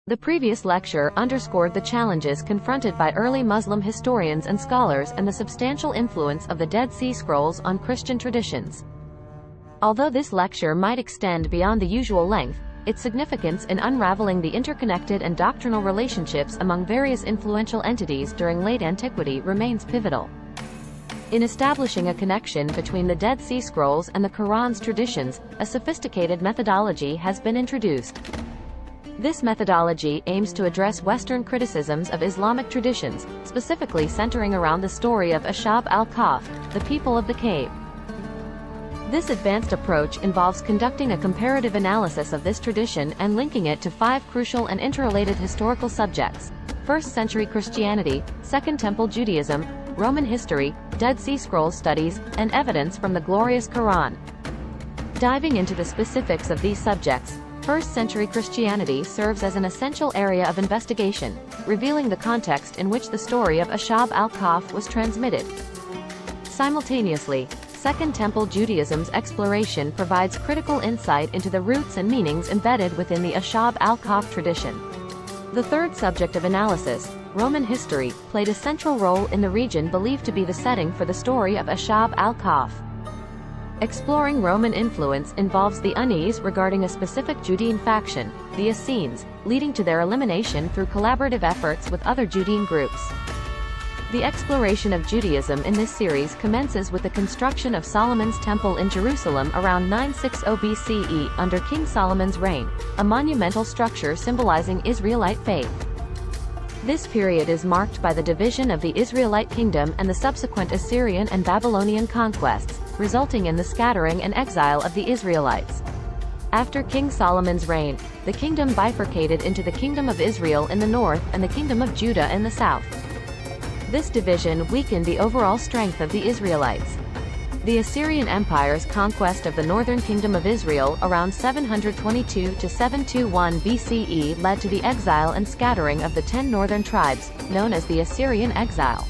The previous lecture underscored the challenges confronted by early Muslim historians and scholars and the substantial influence of the Dead Sea Scrolls on Christian traditions. Although this lecture might extend beyond the usual length, its significance in unraveling the interconnected and doctrinal relationships among various influential entities during late antiquity remains pivotal. In establishing a connection between the Dead Sea Scrolls and the Quran's traditions, a sophisticated methodology has been introduced. This methodology aims to address Western criticisms of Islamic traditions, specifically centering around the story of Ashab al Kahf, the people of the cave. This advanced approach involves conducting a comparative analysis of this tradition and linking it to 5 crucial and interrelated historical subjects: 1st century Christianity, Second Temple Judaism, Roman history, Dead Sea Scrolls studies, and evidence from the Glorious Qur'an. Diving into the specifics of these subjects, 1st century Christianity serves as an essential area of investigation, revealing the context in which the story of Ashab al Kahf was transmitted. Simultaneously, Second Temple Judaism's exploration provides critical insight into the roots and meanings embedded within the Ashab al Kahf tradition. The third subject of analysis, Roman history, played a central role in the region believed to be the setting for the story of Ashab al Kahf. Exploring Roman influence involves the unease regarding a specific Judean faction, the Essenes, leading to their elimination through collaborative efforts with other Judean groups. The exploration of Judaism in this series commences with the construction of Solomon's Temple in Jerusalem around 960 BCE under King Solomon's reign, a monumental structure symbolizing Israelite faith. This period is marked by the division of the Israelite kingdom and the subsequent Assyrian and Babylonian conquests, resulting in the scattering and exile of the Israelites. After King Solomon's reign, the kingdom bifurcated into the Kingdom of Israel in the north and the Kingdom of Judah in the south. This division weakened the overall strength of the Israelites. The Assyrian Empire's conquest of the northern Kingdom of Israel around 722 to 721 BCE led to the exile and scattering of the 10 northern tribes, known as the Assyrian exile.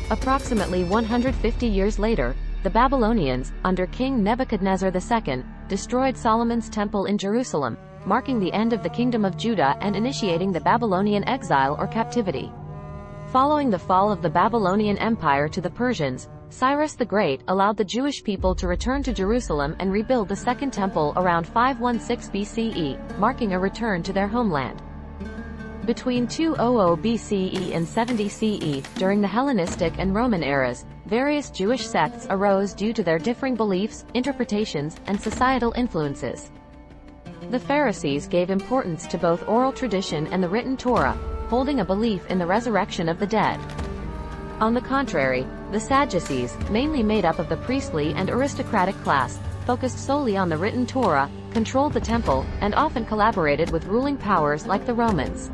Approximately 150 years later, the Babylonians, under King Nebuchadnezzar II, destroyed Solomon's Temple in Jerusalem, marking the end of the Kingdom of Judah and initiating the Babylonian exile or captivity. Following the fall of the Babylonian Empire to the Persians, Cyrus the Great allowed the Jewish people to return to Jerusalem and rebuild the Second Temple around 516 BCE, marking a return to their homeland. Between 200 BCE and 70 CE, during the Hellenistic and Roman eras, various Jewish sects arose due to their differing beliefs, interpretations, and societal influences. The Pharisees gave importance to both oral tradition and the written Torah, holding a belief in the resurrection of the dead. On the contrary, the Sadducees, mainly made up of the priestly and aristocratic class, focused solely on the written Torah, controlled the temple, and often collaborated with ruling powers like the Romans.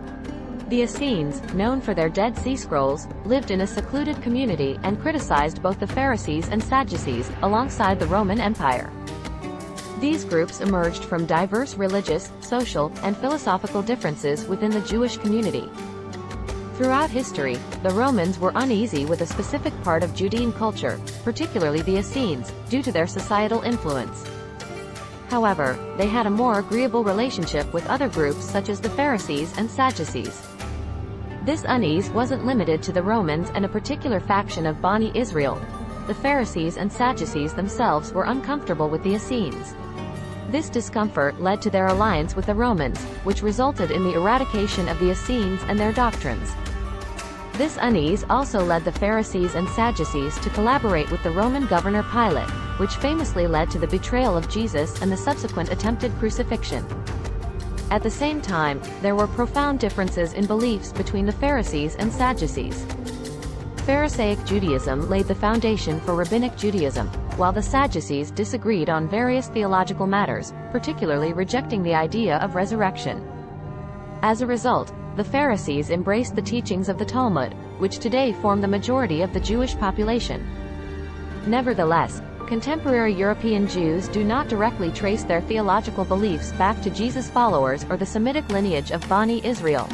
The Essenes, known for their Dead Sea Scrolls, lived in a secluded community and criticized both the Pharisees and Sadducees, alongside the Roman Empire. These groups emerged from diverse religious, social, and philosophical differences within the Jewish community. Throughout history, the Romans were uneasy with a specific part of Judean culture, particularly the Essenes, due to their societal influence. However, they had a more agreeable relationship with other groups such as the Pharisees and Sadducees. This unease wasn't limited to the Romans and a particular faction of Bani Israel. The Pharisees and Sadducees themselves were uncomfortable with the Essenes. This discomfort led to their alliance with the Romans, which resulted in the eradication of the Essenes and their doctrines. This unease also led the Pharisees and Sadducees to collaborate with the Roman governor Pilate, which famously led to the betrayal of Jesus and the subsequent attempted crucifixion. At the same time, there were profound differences in beliefs between the Pharisees and Sadducees. Pharisaic Judaism laid the foundation for Rabbinic Judaism, while the Sadducees disagreed on various theological matters, particularly rejecting the idea of resurrection. As a result, the Pharisees embraced the teachings of the Talmud, which today form the majority of the Jewish population. Nevertheless, contemporary European Jews do not directly trace their theological beliefs back to Jesus' followers or the Semitic lineage of Bani Israel.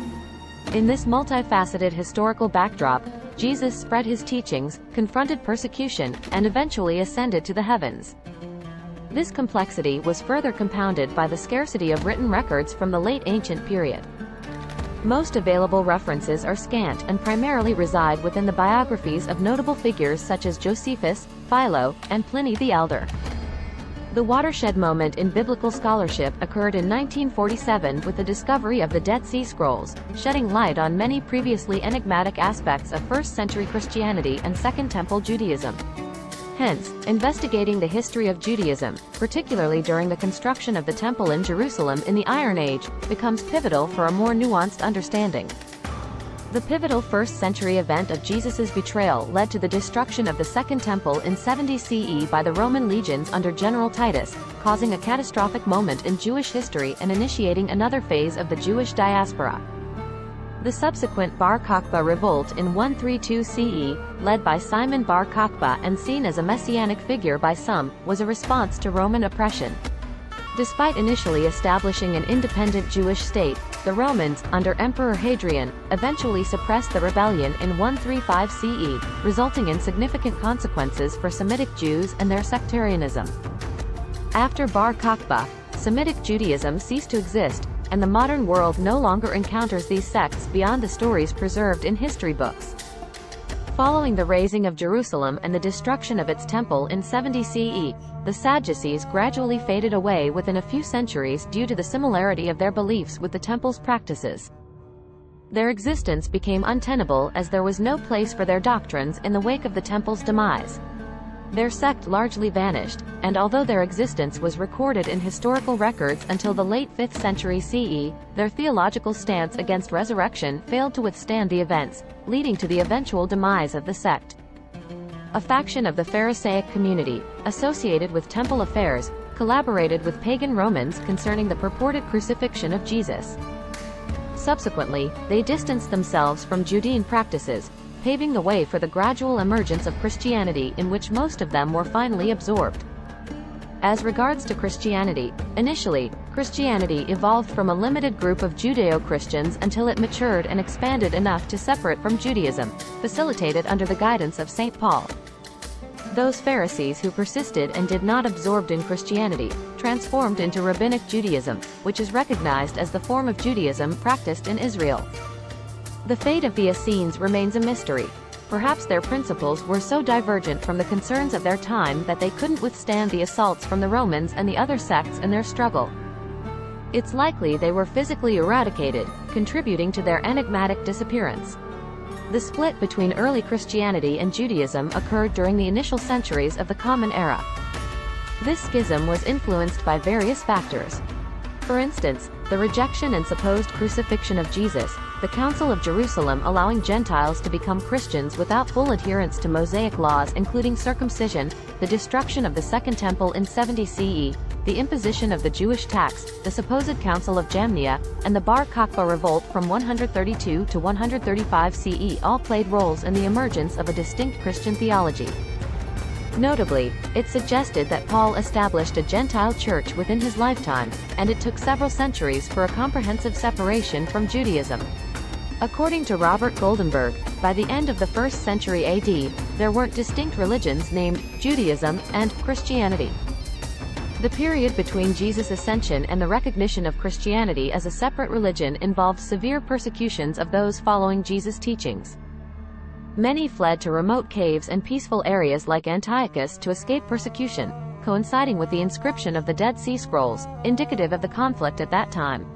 In this multifaceted historical backdrop, Jesus spread his teachings, confronted persecution, and eventually ascended to the heavens. This complexity was further compounded by the scarcity of written records from the late ancient period. Most available references are scant and primarily reside within the biographies of notable figures such as Josephus, Philo, and Pliny the Elder. The watershed moment in biblical scholarship occurred in 1947 with the discovery of the Dead Sea Scrolls, shedding light on many previously enigmatic aspects of 1st century Christianity and Second Temple Judaism. Hence, investigating the history of Judaism, particularly during the construction of the Temple in Jerusalem in the Iron Age, becomes pivotal for a more nuanced understanding. The pivotal 1st century event of Jesus' betrayal led to the destruction of the Second Temple in 70 CE by the Roman legions under General Titus, causing a catastrophic moment in Jewish history and initiating another phase of the Jewish diaspora. The subsequent Bar Kokhba revolt in 132 CE, led by Simon Bar Kokhba and seen as a messianic figure by some, was a response to Roman oppression. Despite initially establishing an independent Jewish state, the Romans, under Emperor Hadrian, eventually suppressed the rebellion in 135 CE, resulting in significant consequences for Semitic Jews and their sectarianism. After Bar Kokhba, Semitic Judaism ceased to exist, and the modern world no longer encounters these sects beyond the stories preserved in history books. Following the razing of Jerusalem and the destruction of its temple in 70 CE, the Sadducees gradually faded away within a few centuries due to the similarity of their beliefs with the temple's practices. Their existence became untenable as there was no place for their doctrines in the wake of the temple's demise. Their sect largely vanished, and although their existence was recorded in historical records until the late 5th century CE, their theological stance against resurrection failed to withstand the events, leading to the eventual demise of the sect. A faction of the Pharisaic community, associated with temple affairs, collaborated with pagan Romans concerning the purported crucifixion of Jesus. Subsequently, they distanced themselves from Judean practices, paving the way for the gradual emergence of Christianity in which most of them were finally absorbed. As regards to Christianity, initially, Christianity evolved from a limited group of Judeo-Christians until it matured and expanded enough to separate from Judaism, facilitated under the guidance of St. Paul. Those Pharisees who persisted and did not absorb in Christianity, transformed into Rabbinic Judaism, which is recognized as the form of Judaism practiced in Israel. The fate of the Essenes remains a mystery. Perhaps their principles were so divergent from the concerns of their time that they couldn't withstand the assaults from the Romans and the other sects in their struggle. It's likely they were physically eradicated, contributing to their enigmatic disappearance. The split between early Christianity and Judaism occurred during the initial centuries of the Common Era. This schism was influenced by various factors. For instance, the rejection and supposed crucifixion of Jesus, the Council of Jerusalem allowing Gentiles to become Christians without full adherence to Mosaic laws including circumcision, the destruction of the Second Temple in 70 CE, the imposition of the Jewish tax, the supposed Council of Jamnia, and the Bar Kokhba revolt from 132 to 135 CE all played roles in the emergence of a distinct Christian theology. Notably, it suggested that Paul established a Gentile church within his lifetime, and it took several centuries for a comprehensive separation from Judaism. According to Robert Goldenberg, by the end of the 1st century AD, there weren't distinct religions named Judaism and Christianity. The period between Jesus' ascension and the recognition of Christianity as a separate religion involved severe persecutions of those following Jesus' teachings. Many fled to remote caves and peaceful areas like Antiochus to escape persecution, coinciding with the inscription of the Dead Sea Scrolls, indicative of the conflict at that time.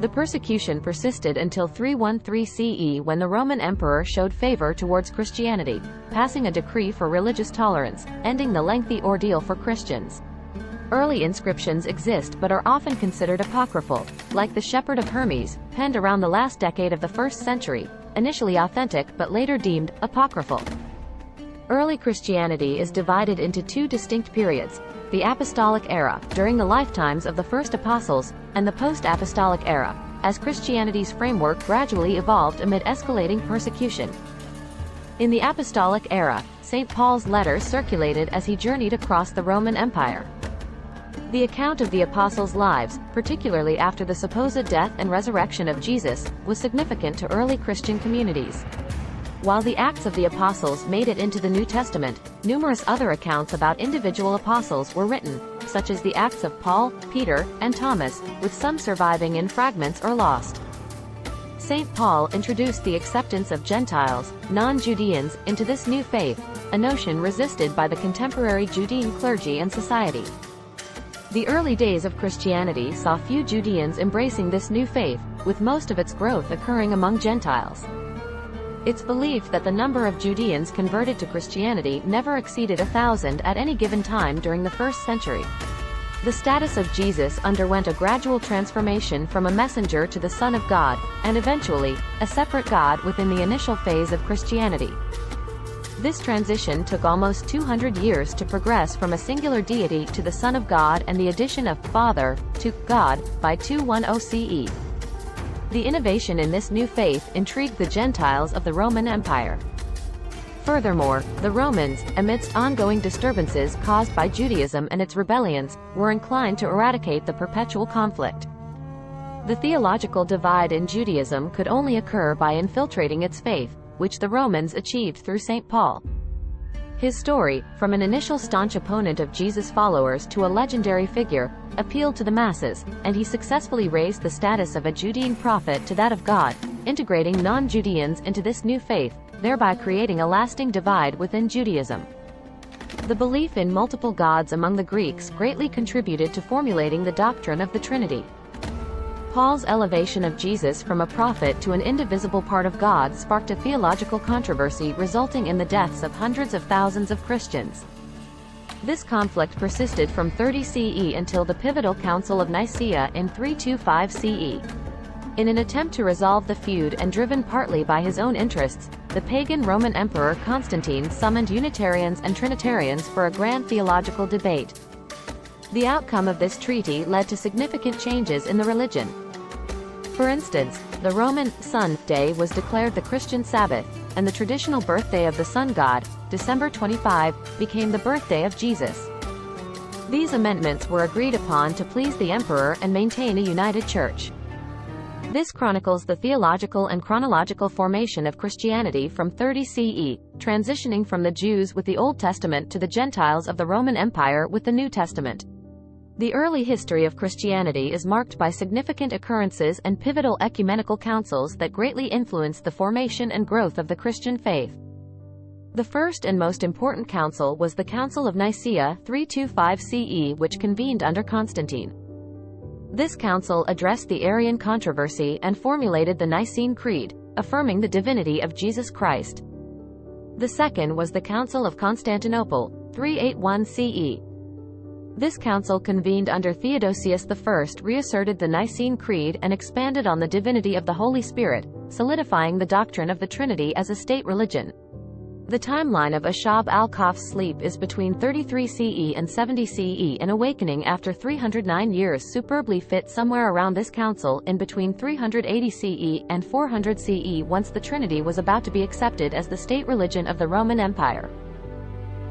The persecution persisted until 313 CE when the Roman emperor showed favor towards Christianity, passing a decree for religious tolerance, ending the lengthy ordeal for Christians. Early inscriptions exist but are often considered apocryphal, like the Shepherd of Hermes, penned around the last decade of the 1st century, initially authentic but later deemed apocryphal. Early Christianity is divided into two distinct periods: the Apostolic Era, during the lifetimes of the first apostles, and the Post-Apostolic Era, as Christianity's framework gradually evolved amid escalating persecution. In the Apostolic Era, St. Paul's letters circulated as he journeyed across the Roman Empire. The account of the apostles' lives, particularly after the supposed death and resurrection of Jesus, was significant to early Christian communities. While the Acts of the Apostles made it into the New Testament, numerous other accounts about individual apostles were written, such as the Acts of Paul, Peter, and Thomas, with some surviving in fragments or lost. St. Paul introduced the acceptance of Gentiles, non-Judeans, into this new faith, a notion resisted by the contemporary Judean clergy and society. The early days of Christianity saw few Judeans embracing this new faith, with most of its growth occurring among Gentiles. It's believed that the number of Judeans converted to Christianity never exceeded 1,000 at any given time during the first century. The status of Jesus underwent a gradual transformation from a messenger to the Son of God, and eventually, a separate God within the initial phase of Christianity. This transition took almost 200 years to progress from a singular deity to the Son of God and the addition of Father to God by 210 CE. The innovation in this new faith intrigued the Gentiles of the Roman Empire. Furthermore, the Romans, amidst ongoing disturbances caused by Judaism and its rebellions, were inclined to eradicate the perpetual conflict. The theological divide in Judaism could only occur by infiltrating its faith, which the Romans achieved through St. Paul. His story, from an initial staunch opponent of Jesus' followers to a legendary figure, appealed to the masses, and he successfully raised the status of a Judean prophet to that of God, integrating non-Judeans into this new faith, thereby creating a lasting divide within Judaism. The belief in multiple gods among the Greeks greatly contributed to formulating the doctrine of the Trinity. Paul's elevation of Jesus from a prophet to an indivisible part of God sparked a theological controversy resulting in the deaths of hundreds of thousands of Christians. This conflict persisted from 30 CE until the pivotal Council of Nicaea in 325 CE. In an attempt to resolve the feud and driven partly by his own interests, the pagan Roman Emperor Constantine summoned Unitarians and Trinitarians for a grand theological debate. The outcome of this treaty led to significant changes in the religion. For instance, the Roman Sun Day was declared the Christian Sabbath, and the traditional birthday of the sun god, December 25, became the birthday of Jesus. These amendments were agreed upon to please the emperor and maintain a united church. This chronicles the theological and chronological formation of Christianity from 30 CE, transitioning from the Jews with the Old Testament to the Gentiles of the Roman Empire with the New Testament. The early history of Christianity is marked by significant occurrences and pivotal ecumenical councils that greatly influenced the formation and growth of the Christian faith. The first and most important council was the Council of Nicaea 325 CE, which convened under Constantine. This council addressed the Arian controversy and formulated the Nicene Creed, affirming the divinity of Jesus Christ. The second was the Council of Constantinople, 381 CE. This council, convened under Theodosius I, reasserted the Nicene Creed and expanded on the divinity of the Holy Spirit, solidifying the doctrine of the Trinity as a state religion. The timeline of Ashab al Kahf's sleep is between 33 CE and 70 CE. An awakening after 309 years superbly fit somewhere around this council, in between 380 CE and 400 CE, once the Trinity was about to be accepted as the state religion of the Roman Empire.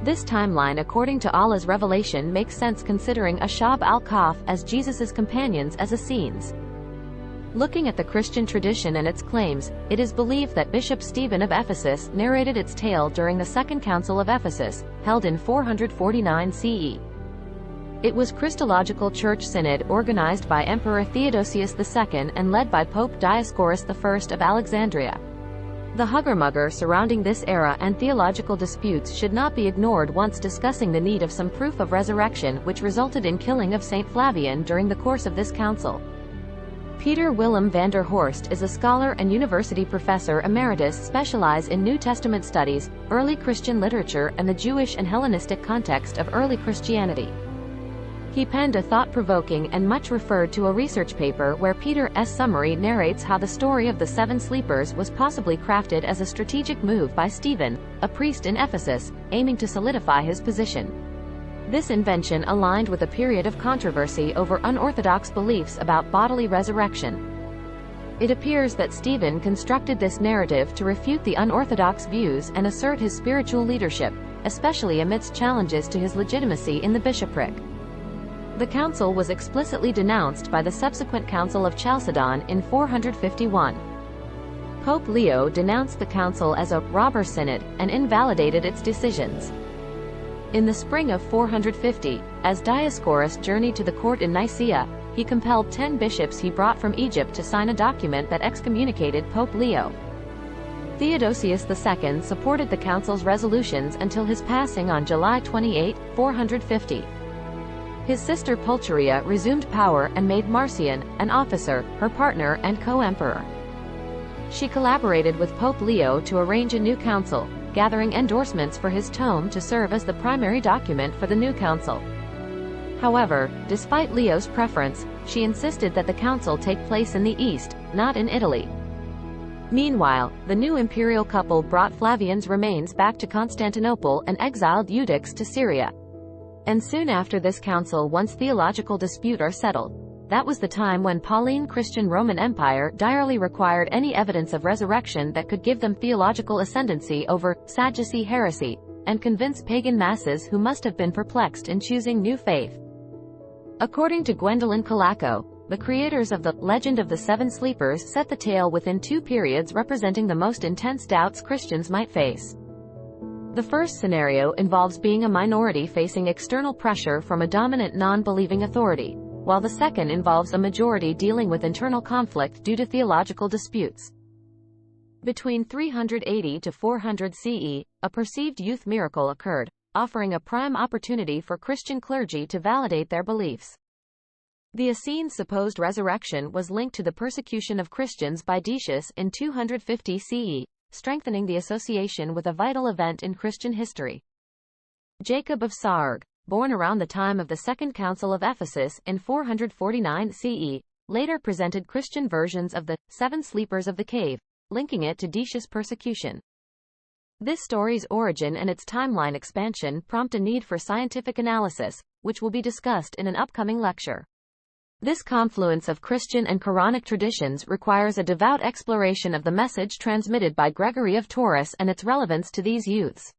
This timeline, according to Allah's revelation, makes sense considering Ashab al Kahf as Jesus's companions as Essenes. Looking at the Christian tradition and its claims, it is believed that Bishop Stephen of Ephesus narrated its tale during the Second Council of Ephesus, held in 449 CE. It was Christological Church Synod organized by Emperor Theodosius II and led by Pope Dioscorus I of Alexandria. The hugger-mugger surrounding this era and theological disputes should not be ignored once discussing the need of some proof of resurrection, which resulted in killing of Saint Flavian during the course of this council. Peter Willem van der Horst is a scholar and university professor emeritus specialized in New Testament studies, early Christian literature, and the Jewish and Hellenistic context of early Christianity. He penned a thought-provoking and much referred to a research paper where Peter's summary narrates how the story of the seven sleepers was possibly crafted as a strategic move by Stephen, a priest in Ephesus, aiming to solidify his position. This invention aligned with a period of controversy over unorthodox beliefs about bodily resurrection. It appears that Stephen constructed this narrative to refute the unorthodox views and assert his spiritual leadership, especially amidst challenges to his legitimacy in the bishopric. The council was explicitly denounced by the subsequent Council of Chalcedon in 451. Pope Leo denounced the council as a robber synod and invalidated its decisions. In the spring of 450, as Dioscorus journeyed to the court in Nicaea, he compelled 10 bishops he brought from Egypt to sign a document that excommunicated Pope Leo. Theodosius II supported the council's resolutions until his passing on July 28, 450. His sister Pulcheria resumed power and made Marcian, an officer, her partner and co-emperor. She collaborated with Pope Leo to arrange a new council, gathering endorsements for his tome to serve as the primary document for the new council. However, despite Leo's preference, she insisted that the council take place in the East, not in Italy. Meanwhile, the new imperial couple brought Flavian's remains back to Constantinople and exiled Eutyches to Syria. And soon after this council, once theological dispute are settled, that was the time when Pauline Christian Roman Empire direly required any evidence of resurrection that could give them theological ascendancy over Sadducee heresy, and convince pagan masses who must have been perplexed in choosing new faith. According to Gwendolyn Colaco, the creators of the Legend of the Seven Sleepers set the tale within 2 periods representing the most intense doubts Christians might face. The first scenario involves being a minority facing external pressure from a dominant non-believing authority, while the second involves a majority dealing with internal conflict due to theological disputes. Between 380 to 400 CE, a perceived youth miracle occurred, offering a prime opportunity for Christian clergy to validate their beliefs. The Essenes' supposed resurrection was linked to the persecution of Christians by Decius in 250 CE, strengthening the association with a vital event in Christian history. Jacob of Saarg, born around the time of the Second Council of Ephesus in 449 CE, later presented Christian versions of the Seven Sleepers of the Cave, linking it to Decius' persecution. This story's origin and its timeline expansion prompt a need for scientific analysis, which will be discussed in an upcoming lecture. This confluence of Christian and Quranic traditions requires a devout exploration of the message transmitted by Gregory of Tours and its relevance to these youths.